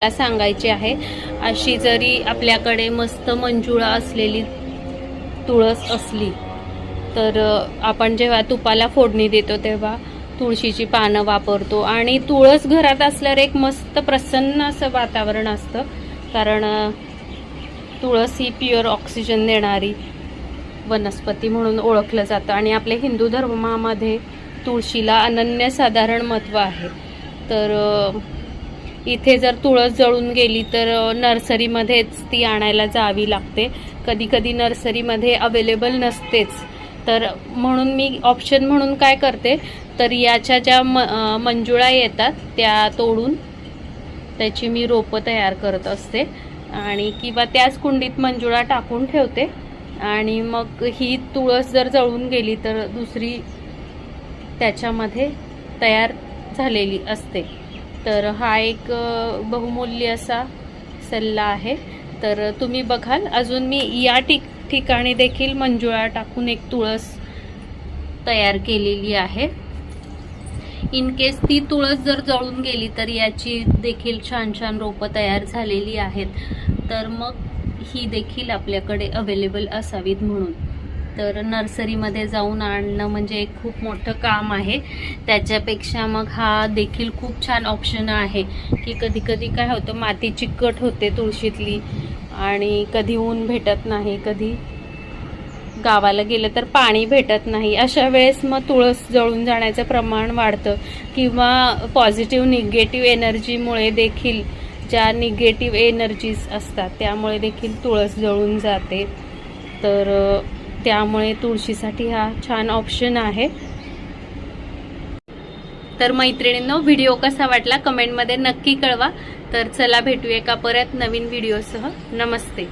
सांगायचे आहे। अशी जरी आपल्याकडे मस्त मंजुळा असलेली तुळस असली तर आपण जेव्हा तुपाला फोडणी देतो तेव्हा तुळशीची पानं वापरतो आणि तुळस घरात असल्यावर एक मस्त प्रसन्न असं वातावरण असतं, कारण तुळस ही प्युअर ऑक्सिजन देणारी वनस्पती म्हणून ओळखलं जातं आणि आपल्या हिंदू धर्मामध्ये तुळशीला अनन्यसाधारण महत्त्व आहे। तर इथे जर तुळस जळून गेली तर नर्सरीमध्येच ती आणायला जावी लागते, कधी कधी नर्सरीमध्ये अवेलेबल नसतेच। तर म्हणून मी ऑप्शन म्हणून काय करते, तर याच्या ज्या मंजुळा येतात त्या तोडून त्याची मी रोपं तयार करत असते आणि किंवा त्याच कुंडीत मंजुळा टाकून ठेवते आणि मग ही तुळस जर जळून गेली तर दुसरी त्याच्यामध्ये तयार झालेली असते। तर हा एक बहुमूल्य असा सल्ला आहे। तर तुम्ही बघाल, अजून मी या ठिकाणी देखील मंजुळा टाकून एक तुळस तयार केलेली आहे। इन केस ती तुळस जर जळून गेली तर याची देखील छान छान रोपं तयार झालेली आहेत, तर मग ही देखील आपल्याकडे अवेलेबल असावीत म्हणून। तर नर्सरीमध्ये जाऊन आणणं म्हणजे एक खूप मोठं काम आहे, त्याच्यापेक्षा मग हा देखील खूप छान ऑप्शन आहे की कधी कधी काय होतं, माती चिकट होते तुळशीतली आणि कधी ऊन भेटत नाही, कधी गावाला गेलं तर पाणी भेटत नाही, अशा वेळेस मग तुळस जळून जाण्याचं प्रमाण वाढतं किंवा पॉझिटिव्ह निगेटिव्ह एनर्जीमुळे देखील, ज्या निगेटिव्ह एनर्जीज असतात त्यामुळे देखील तुळस जळून जाते। तर त्यामुळे तुळशीसाठी हा छान ऑप्शन आहे। तर मैत्रिणींनो, व्हिडिओ कसा वाटला कमेंटमध्ये नक्की कळवा। तर चला भेटूया एका परत नवीन व्हिडिओसह। नमस्ते।